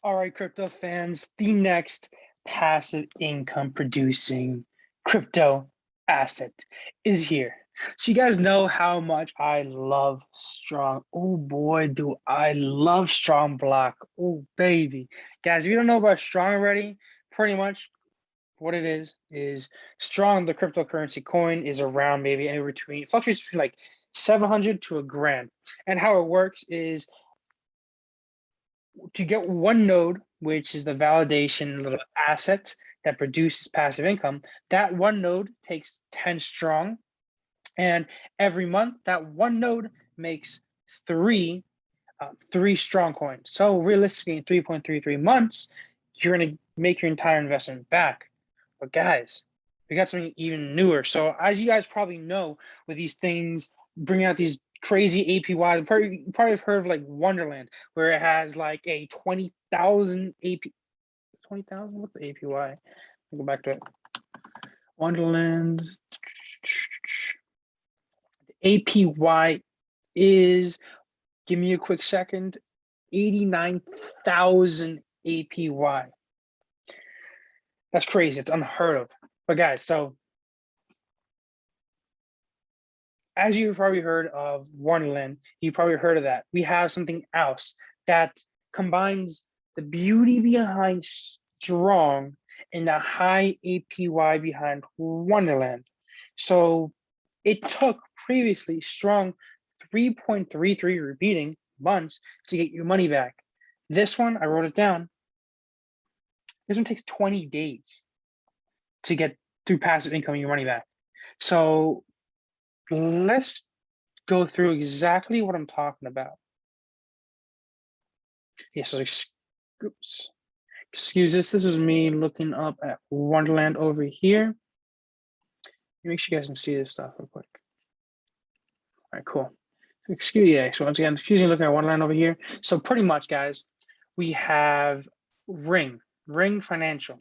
All right, crypto fans, the next passive income producing crypto asset is here. So you guys know how much I love Strong. Oh boy, do I love Strong Block. Oh baby. Guys, if you don't know about Strong already, pretty much what it is Strong, the cryptocurrency coin, is around maybe anywhere between, fluctuates between like 700 to a grand. And how it works is to get one node, which is the validation little asset that produces passive income, that one node takes 10 strong. And every month, that one node makes three strong coins. So realistically, in 3.33 months, you're going to make your entire investment back. But guys, we got something even newer. So as you guys probably know, with these things bringing out these crazy APYs, you probably have heard of like Wonderland, where it has like a 20,000 AP. 20,000? What's the APY? Go back to it. Wonderland. The APY is, give me a quick second, 89,000 APY. That's crazy. It's unheard of. But guys, so as you've probably heard of Wonderland, you probably heard of that. We have something else that combines the beauty behind Strong and the high APY behind Wonderland. So it took previously Strong 3.33 repeating months to get your money back. This one, I wrote it down. This one takes 20 days to get through passive income your money back. So let's go through exactly what I'm talking about. Yeah, so oops. Excuse this. This is me looking up at Wonderland over here. Make sure you guys can see this stuff real quick. All right, cool. So once again, excuse me, looking at Wonderland over here. So pretty much, guys, we have Ring Financial.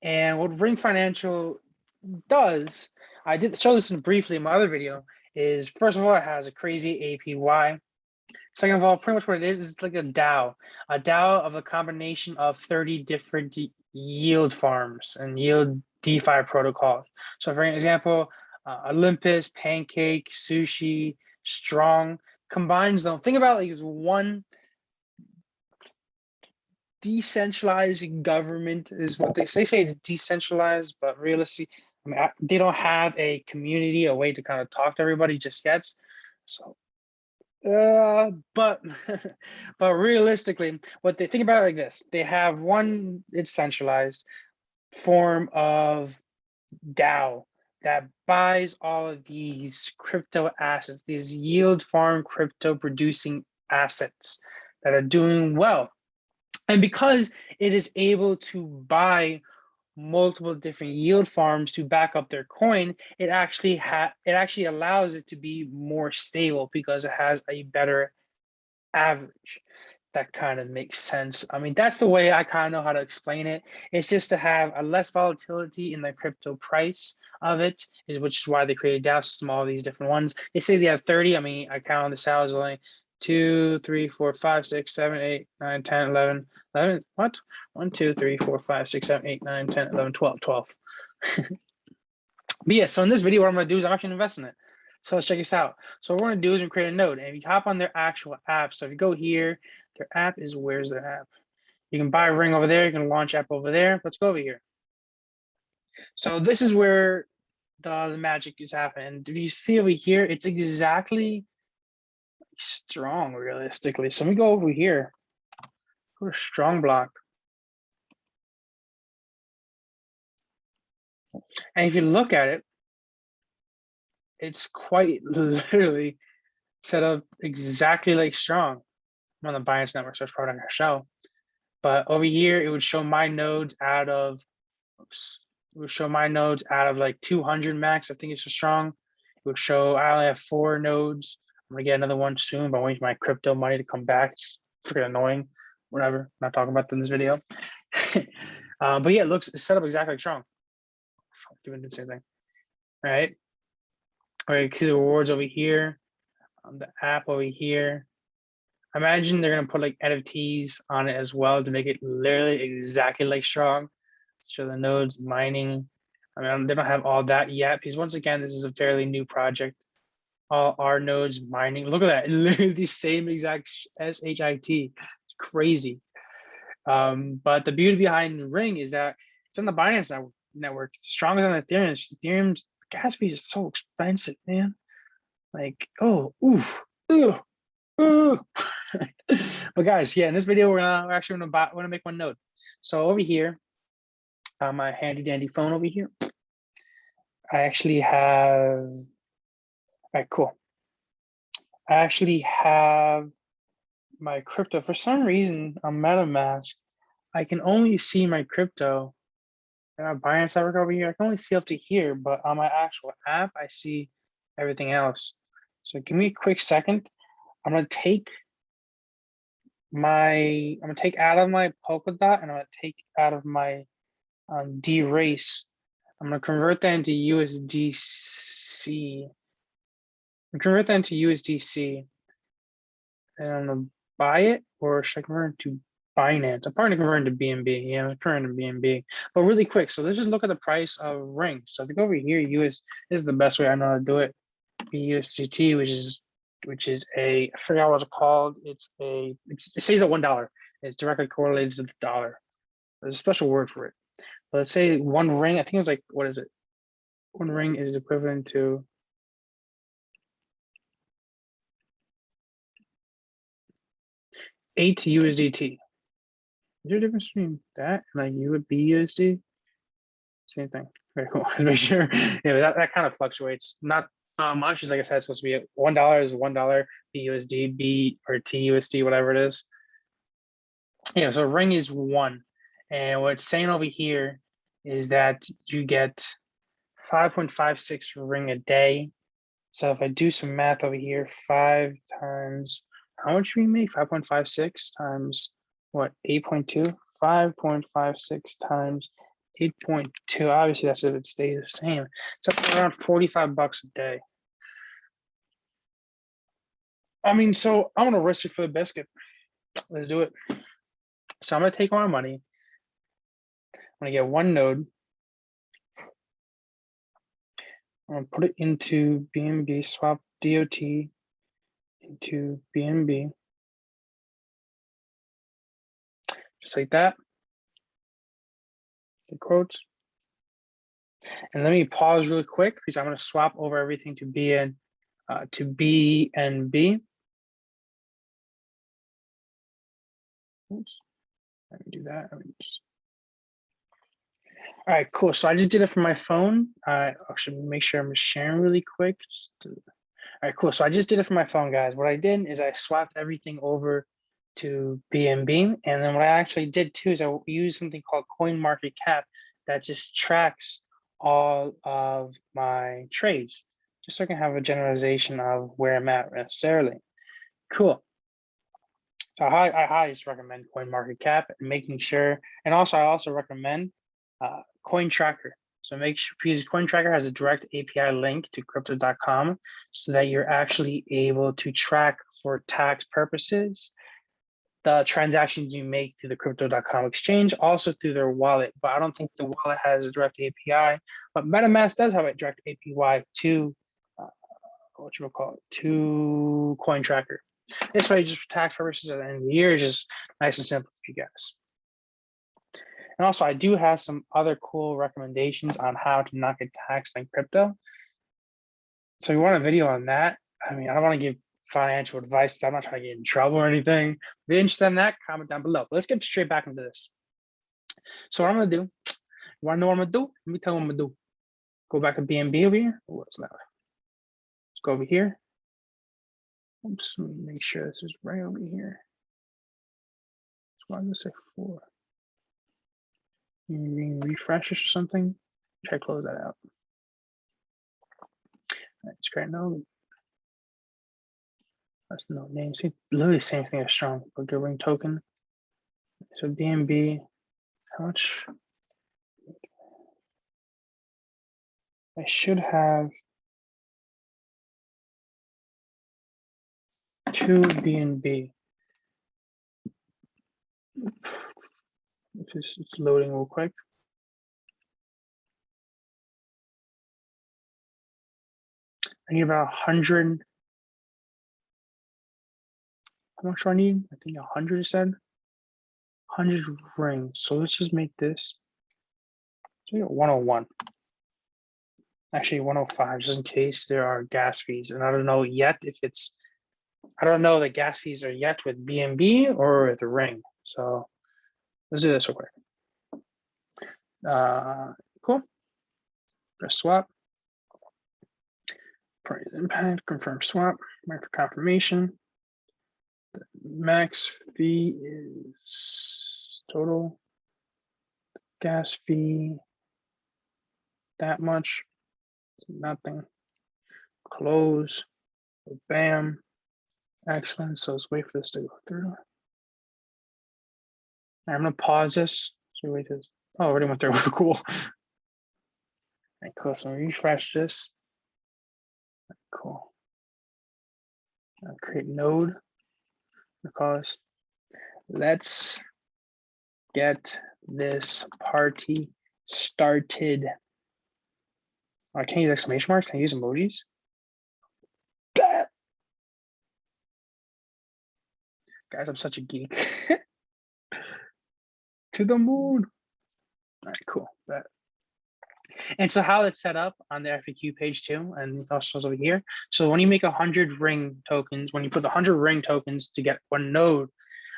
And what Ring Financial does, I did show this briefly in my other video, is first of all, it has a crazy APY. Second of all, pretty much what it is like a DAO of a combination of 30 different yield farms and yield DeFi protocols. So for example, Olympus, Pancake, Sushi, Strong combines them. Think about like one decentralized government is what they say it's decentralized, but realistically, I mean, they don't have a community, a way to kind of talk to everybody just yet. So but but realistically, what they think about it like this, they have one decentralized form of DAO that buys all of these crypto assets, these yield farm crypto producing assets that are doing well. And because it is able to buy multiple different yield farms to back up their coin, it actually allows it to be more stable because it has a better average. That kind of makes sense. I mean, that's the way I kind of know how to explain it. It's just to have a less volatility in the crypto price of it, which is why they created DAO system, all these different ones. They say they have 30. I mean, I counted this out as only 2, 3, 4, 5, 6, 7, 8, 9, 10, 11. What? 1, 2, 3, 4, 5, 6, 7, 8, 9, 10, 11, 12. But yeah, so in this video, what I'm going to do is I'm actually investing it. So let's check this out. So what we're going to do is we're going to create a node. And if you hop on their actual app, so if you go here, their app is, where's their app? You can buy Ring over there. You can launch app over there. Let's go over here. So this is where the magic is happening. If you see over here, it's exactly Strong, realistically. So let me go over here. Go to Strong Block. And if you look at it, it's quite literally set up exactly like Strong. I'm on the Binance network, so it's probably not going to show. But over here, it would show my nodes out of, like 200 max. I think it's a Strong. It would show I only have 4 nodes. I'm gonna get another one soon, but I'm waiting for my crypto money to come back. It's freaking annoying. Whatever. I'm not talking about that in this video. But yeah, it's set up exactly like Strong. Doing the same thing. All right. All right. You can see the rewards over here. The app over here. imagine they're gonna put like NFTs on it as well to make it literally exactly like Strong. Show the nodes mining. I mean, they don't have all that yet because once again, this is a fairly new project. All our nodes mining. Look at that, literally the same exact SHIT. It's crazy. But the beauty behind the Ring is that it's on the Binance network. Strong as on Ethereum. Ethereum's gas fees is so expensive, man. Like, oh, oof, ooh, ooh. But guys, yeah, in this video, we're actually gonna make one node. So over here, on my handy dandy phone over here, I actually have. All right, cool. I actually have my crypto. For some reason, on MetaMask, I can only see my crypto. And my Binance network over here, I can only see up to here, but on my actual app, I see everything else. So give me a quick second. I'm gonna take out of my Polkadot and I'm gonna take out of my D-Race. I'm gonna convert that into USDC. Convert that into USDC, and I'm gonna buy it, or should I convert it to Binance? I'm probably gonna convert it to BNB. Yeah, I'm converting to BNB. But really quick, so let's just look at the price of Ring. So if you go over here, this is the best way I know how to do it. BUSDT, which is a, I forgot what it's called. It says at $1. It's directly correlated to the dollar. There's a special word for it. But let's say one ring, I think it was like, what is it? One ring is equivalent to 8 USDT. Is there a difference between that and like BUSD? Same thing. Very cool. Make sure. Yeah, that kind of fluctuates. Not much. Like I said, it's supposed to be $1 is $1 BUSD, B or TUSD, whatever it is. Yeah, so Ring is 1. And what it's saying over here is that you get 5.56 Ring a day. So if I do some math over here, 5 times, how much do we make? 5.56 times what? 8.2? 5.56 times 8.2. Obviously, that's if it stays the same. So that's around $45 a day. I mean, so I'm gonna risk it for the biscuit. Let's do it. So I'm gonna take my money. I'm gonna get one node. I'm gonna put it into BNB, swap DOT into BNB. Just like that. The quotes. And let me pause really quick because I'm going to swap over everything to BNB. Oops. Let me do that. All right, cool. So I just did it from my phone. I should make sure I'm sharing really quick. All right, cool. So I just did it from my phone, guys. What I did is I swapped everything over to BNB. And then what I actually did too is I used something called CoinMarketCap that just tracks all of my trades, just so I can have a generalization of where I'm at necessarily. Cool. So I highly just recommend CoinMarketCap and making sure, and also I also recommend CoinTracker. So make sure, because CoinTracker has a direct API link to crypto.com so that you're actually able to track for tax purposes the transactions you make through the crypto.com exchange, also through their wallet. But I don't think the wallet has a direct API, but MetaMask does have a direct API to to CoinTracker. This way, just for tax purposes at the end of the year, is just nice and simple for you guys. And also, I do have some other cool recommendations on how to not get taxed on crypto. So you want a video on that? I mean, I don't want to give financial advice, so I'm not trying to get in trouble or anything. If you're interested in that, comment down below. But let's get straight back into this. So what I'm gonna do, you wanna know what I'm gonna do? Let me tell you what I'm gonna do. Go back to BNB over here. What's that? Let's go over here. Oops, let me make sure this is right over here. So why does it say 4? Refresh or something. Try to close that out. That's great. No, that's no name. See, literally the same thing as Strong, but good ring token. So BNB, how much? I should have 2 BNB. It's loading real quick. I need about 100. How much do I need? I think 100 said. 100 rings. So let's just make this. So we got 101. Actually 105, just in case there are gas fees. And I don't know yet if it's, I don't know the gas fees are yet with BNB or with Ring. So let's do this real quick. Cool. Press swap. Price impact, confirm swap, wait for confirmation. The max fee is total gas fee, that much, nothing. Close, bam, excellent. So let's wait for this to go through. I'm gonna pause this. So wait this. Oh, already went through. Cool. Right, cool. So refresh this. Cool. I'll create node because let's get this party started. I can't use exclamation marks. Can I use emojis? Guys, I'm such a geek. To the moon. All right, cool. That. And so how it's set up on the FAQ page too, and also over here. So when you make 100 ring tokens, when you put the 100 ring tokens to get one node,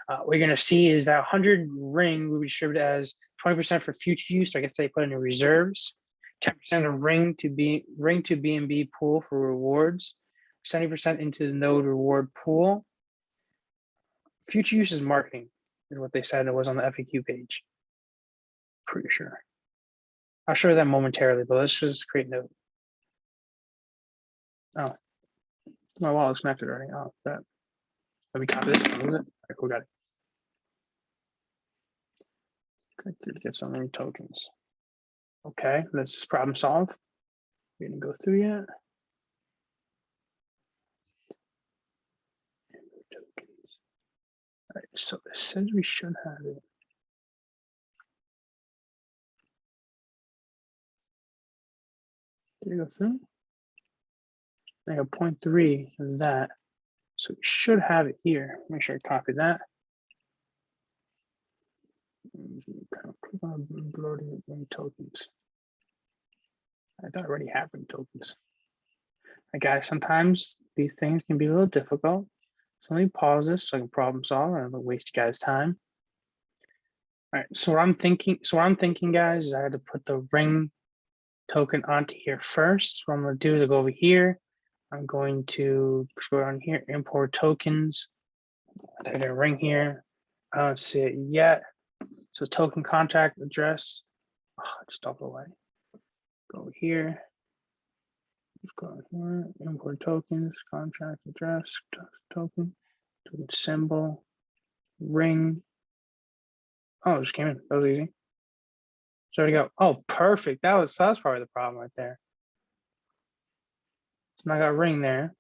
what you're going to see is that 100 ring will be distributed as 20% for future use. So I guess they put in the reserves, 10% of ring to BNB pool for rewards, 70% into the node reward pool. Future use is marketing, is what they said it was on the FAQ page. Pretty sure. I'll show you that momentarily, but let's just create node. Oh, my wallet's connected already. Oh, that. Let me copy this. Use it. All right, cool, got it. Connected to get some ring tokens. Okay, let's problem solve. We didn't go through yet. Tokens. All right, so it says we should have it. Did it go through? I got 0.3 of that. So we should have it here. Make sure I copy that. Click on loading ring tokens. I thought I already have ring tokens. Guys, sometimes these things can be a little difficult. So let me pause this so I can problem solve and don't waste you guys' time. All right, so what I'm thinking, guys, is I had to put the ring token onto here first. What I'm gonna do is go over here. I'm going to go down here, import tokens. Type a ring here. I don't see it yet. So token contact address. Oh, just double away. Go here. Let's go here. Import tokens, contract address, token symbol, ring. Oh, it just came in. That was easy. So there you go. Oh, perfect. That was probably the problem right there. So I got ring there.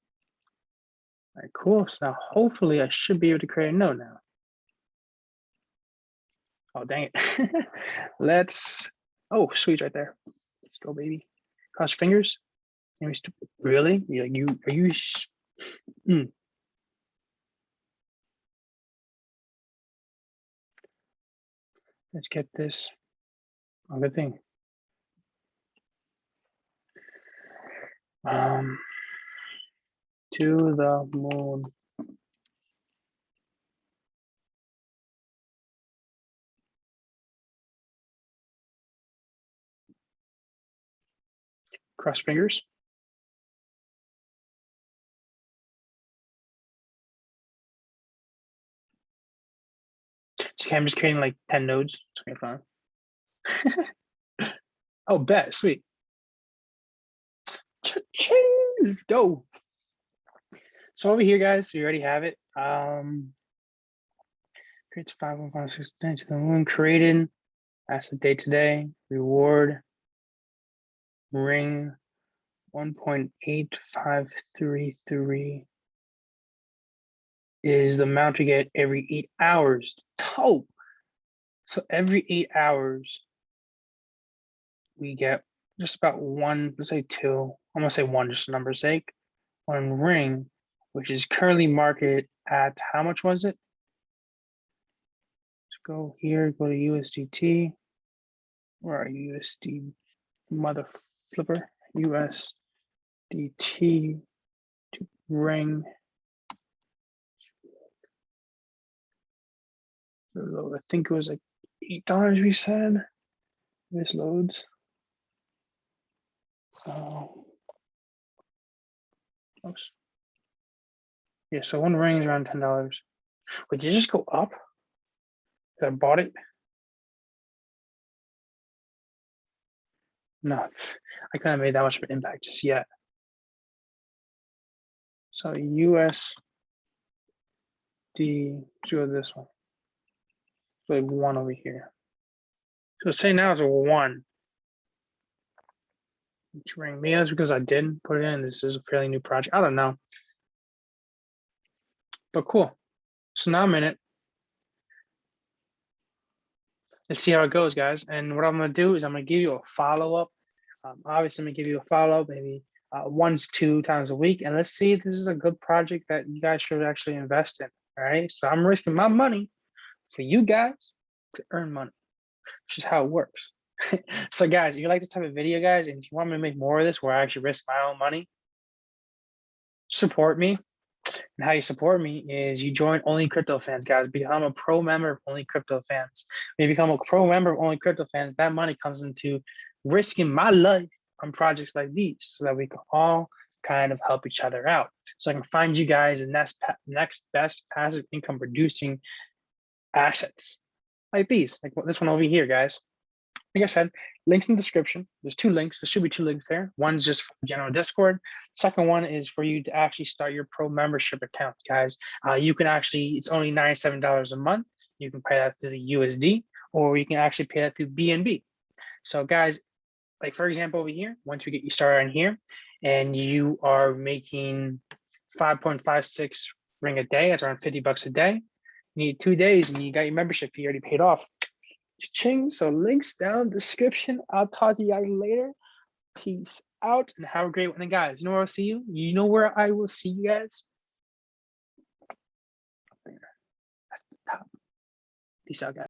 All right, cool. So now hopefully I should be able to create a node now. Oh, dang it. Let's, oh, sweet right there. Let's go, baby. Cross your fingers. Really? Are you? Let's get this. Oh, good thing. To the moon. Cross fingers. So I'm just creating like 10 nodes. It's gonna be fun. Oh, bet, sweet. Let's go. So over here, guys, you already have it. Creates 5156 to the moon created. That's the day today. Reward ring 1.8533 is the amount you get every 8 hours. Oh, So every 8 hours, we get just about one, let's say two, I'm gonna say one just for number's sake, one ring, which is currently marketed at, how much was it? Let's go here, go to USDT. Where are USD, mother flipper? USDT to ring. I think it was like $8 we said. This loads. Oh. Oops. Yeah, so one ring is around $10. Wait, did it just go up? I bought it? No, I couldn't have made that much of an impact just yet. So USD, let's go to this one. So like one over here. So say now it's a one. Each ring. Maybe that's because I didn't put it in. This is a fairly new project. I don't know. But cool. So now I'm in it. Let's see how it goes, guys. And what I'm gonna do is I'm gonna give you a follow-up. Obviously, I'm gonna give you a follow-up maybe once, 2 times a week. And let's see if this is a good project that you guys should actually invest in. All right. So I'm risking my money for you guys to earn money, which is how it works. So guys, if you like this type of video, guys, and if you want me to make more of this where I actually risk my own money, support me. And how you support me is you join Only Crypto Fans, guys. Become a pro member of Only Crypto Fans. When you become a pro member of Only Crypto Fans, that money comes into risking my life on projects like these so that we can all kind of help each other out. So I can find you guys the next best passive income producing assets like these, like this one over here, guys. Like I said, links in the description. There's 2 links. There should be 2 links there. One's just for general Discord. Second one is for you to actually start your pro membership account, guys. You can actually, it's only $97 a month. You can pay that through the USD, or you can actually pay that through BNB. So guys, like for example, over here, once we get you started on here and you are making 5.56 ring a day, that's around $50 a day. You need 2 days and you got your membership fee already paid off. Ching. So links down description. I'll talk to you guys later. Peace out and have a great one. And guys, you know where I'll see you? You know where I will see you guys? Up there. That's the top. Peace out, guys.